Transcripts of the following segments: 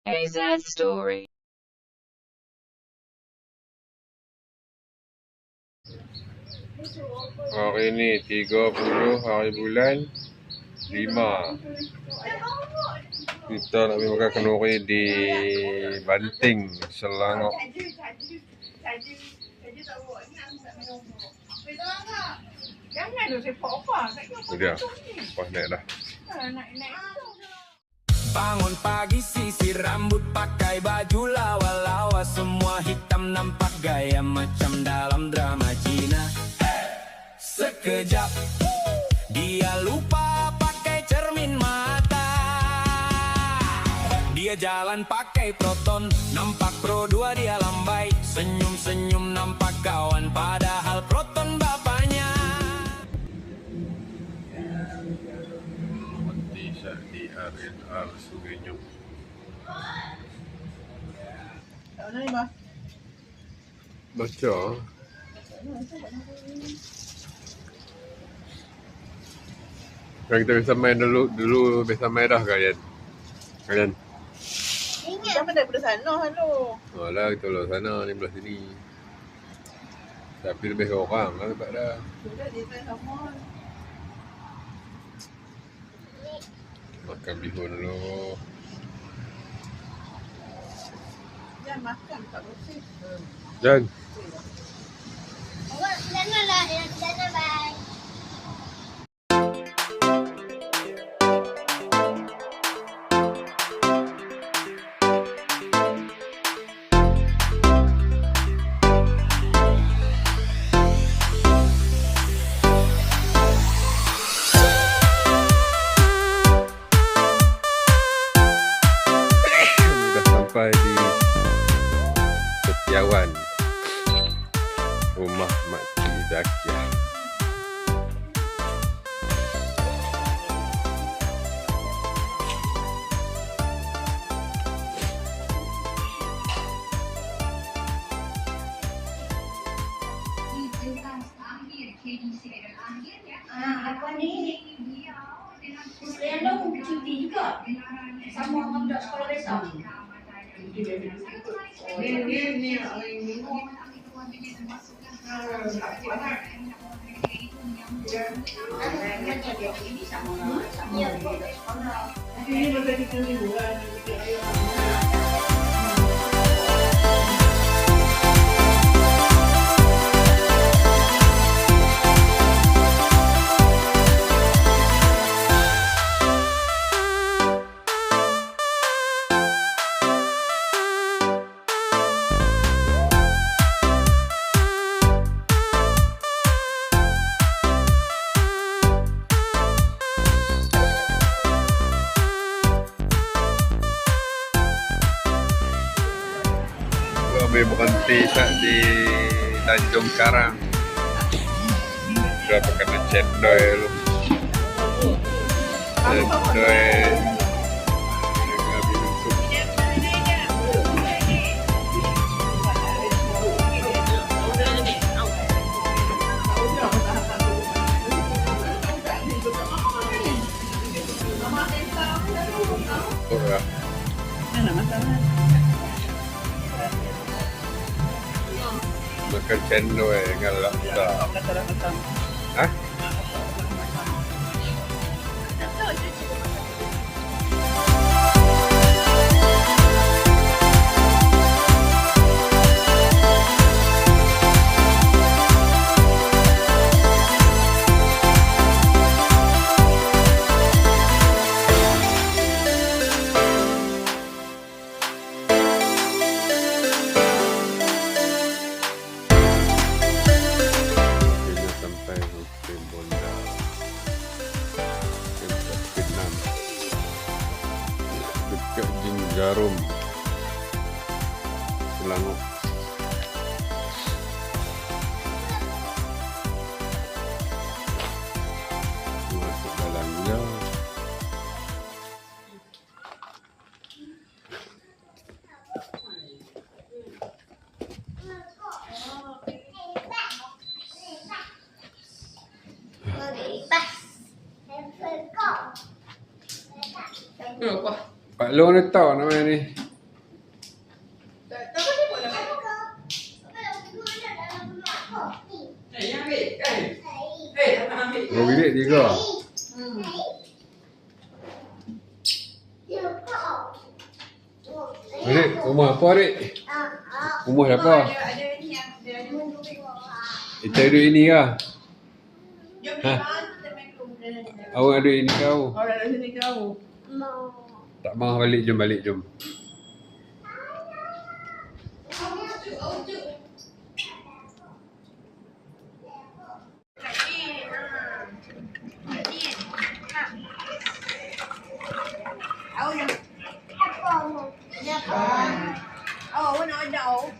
AZ Story. Hari ni 30 hari bulan 5. Kita nak pergi makan kenduri di Banting, Selangor. Dia, pas naik dah. Bangun pagi sisir rambut pakai baju lawa-lawa, semua hitam nampak gaya macam dalam drama Cina. Sekejap dia lupa pakai cermin mata. Dia jalan pakai proton, nampak Pro 2 dia lambai. Senyum-senyum nampak kawan, padahal proton bapaknya. Tidak di RNR Sungai Nyung. Baca. Kan kita biasa main dulu biasa main dah kalian. Ingat apa daripada sana halo. Alah kita lah sana ni belah sini. Tapi lebih orang kan tak dah. Sudah dia saya sama. Makan bihun dulu. Jangan makan tak bersih. Jan. Awak sana lah, yang sana bye. Sudah sampai di Setiawan, rumah Makcik Zakiah. Apa ni? Selendang cuti juga. Sama dengan budak sekolah besar. Ni hari Minggu. Ya. Ini boleh kita minggu kan. Kami berhenti di Tanjung Karang. Sudah makan cendol lu. Cendol dengan bihun sup. Oh ya. Mana masalah? Makan cendol dengan laksa. Kata macam. Hah? Akhirnya sampai Hotel Bonda, tempat Vietnam, dekat Jinggarum, Selangor. Masuk dalamnya. Bebas. Pak Long ni tahu nama ni. Dua bilik 3. Adik, rumah apa adik? Rumah siapa? Ada ni yang dia ada duduk. Kita duduk ini kah? Jom Ha? kita main rumah. Awak duduk ini kau? Orang dari sini kau. Tak mahu balik, jom balik, jom. Oh, nó đậu.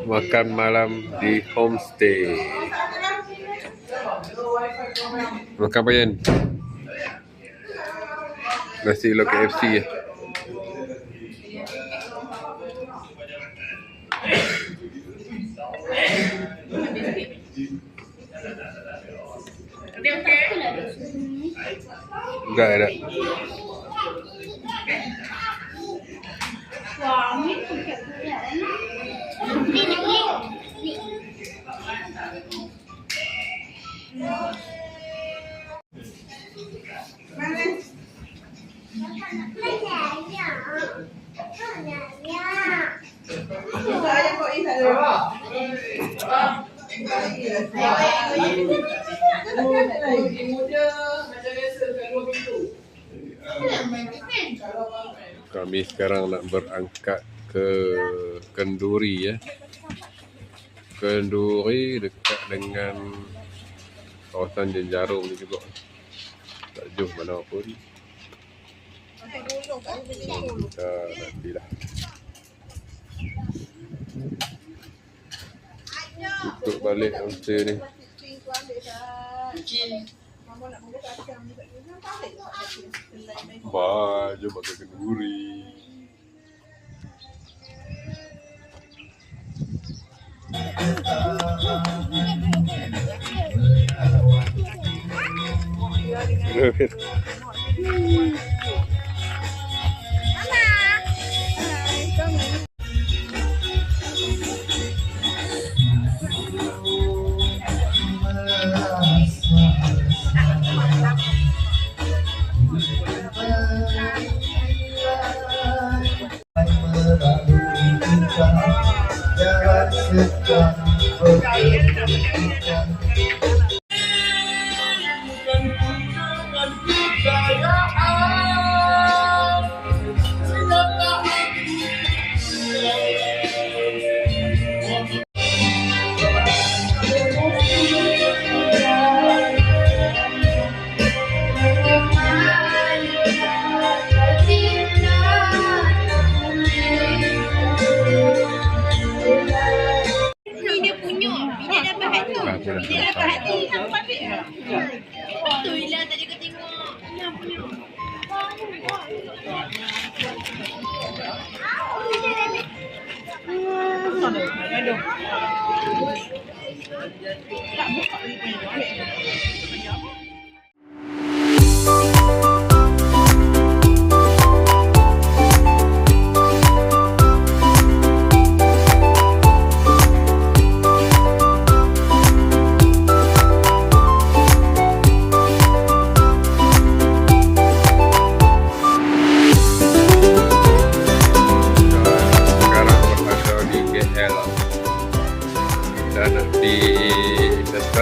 Makan malam di homestay. Makan apa Yan? Nasi lo KFC ya? Enggak ada. Saya kok ini ada. Kami sekarang nak berangkat ke Kenduri ya. Kenduri dekat dengan kawasan Jenjarum ni juga. Tak jauh mana pun. Kita nantilah. Untuk balik homestay ni. Bye, jom ke Kenduri.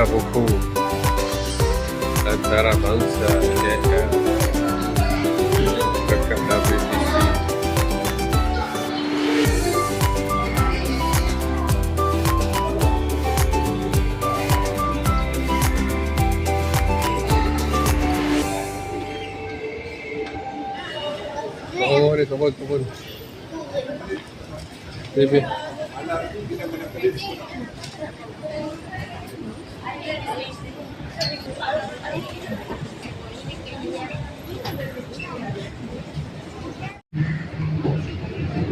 Buku antara bangsa dekat WTC. Oh, ni kebun. Baby.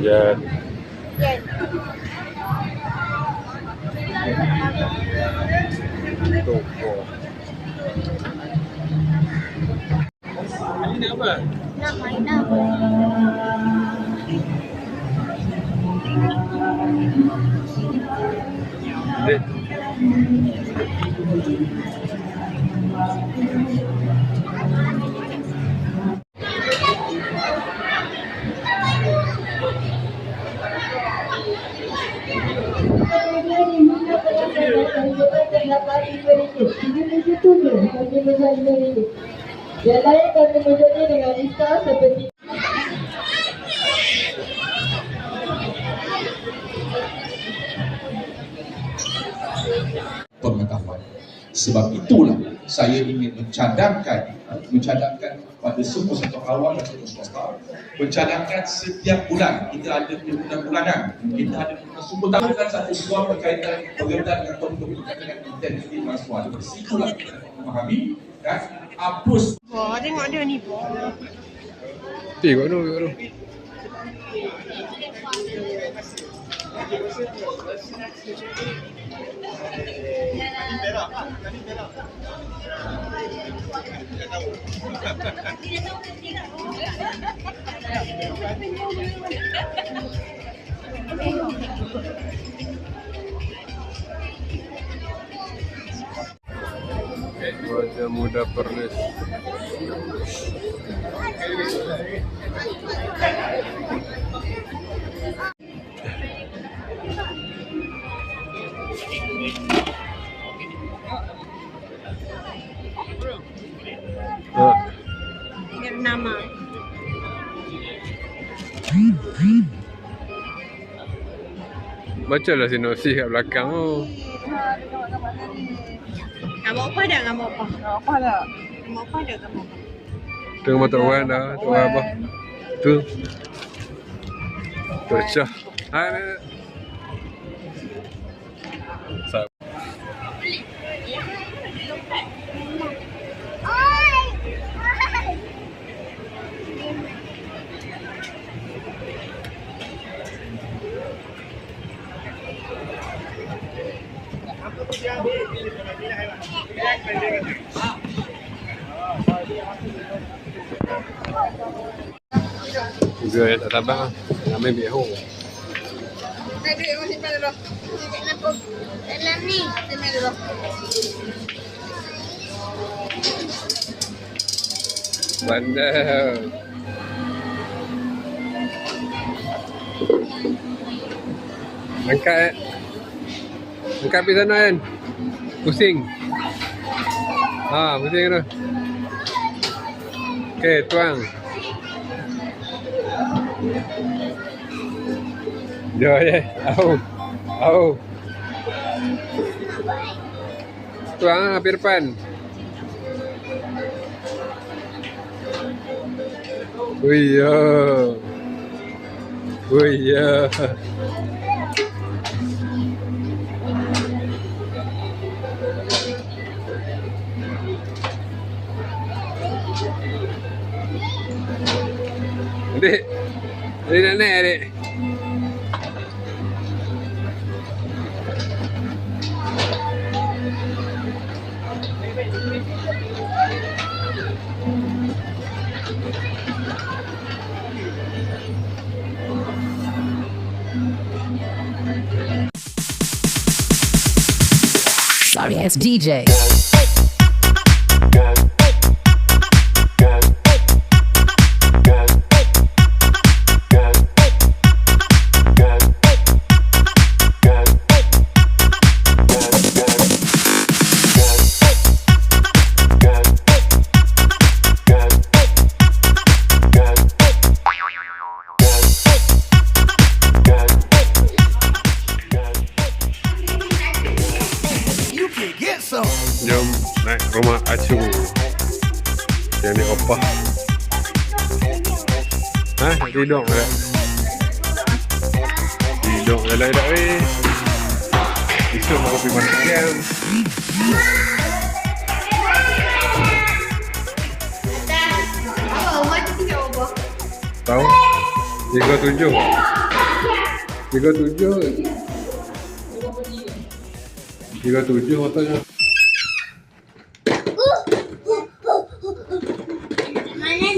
Ya. Nak main apa? Dek. Yang lain kami menjadi dengan lista seperti pengetahuan. Sebab itulah saya ingin mencadangkan pada semua sektor awam dan sektor swasta, mencadangkan setiap bulan kita ada perhimpunan bulanan, kita ada perhimpunan sumber tambahkan satu suam berkaitan dengan topik dengan intensiti transpuan. Situlah kita memahami dan hapus. Wah, tengok dia ni. Tengok dulu, tengok dulu. Wajah muda Perlis. Bernama. Bacalah sinopsis kat belakang tu. Gambar apa dah? Gambar apa? Gambar apa dah? Gambar apa dah? Gambar apa? Tengok mata orang dah. Tu apa? Tu. Tu Syah. Hai. Juga yang tak sabar lah. Ambil bihu. Ada duit kau simpan dulu. Dalam ni. Simpan dulu. Bandar. Angkat. Angkat pergi sana kan. Pusing. Pusing tu. Okey, tuang. Jom je. Au. Tuang lah pergi depan. Ui ya. Adik, adik nak naik adik. Sorry ass DJ. Jom naik rumah Acu. Yang ni opah. Nak tidur tak? Tidur jalan tak weh. Esok mau pergi makan siang. Apa? Umar tu tinggal apa? Tahu? 37. 37 katanya. Mana?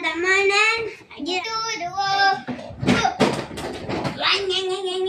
tak mainan. Gitu, dua. Lang, lang, lang, lang,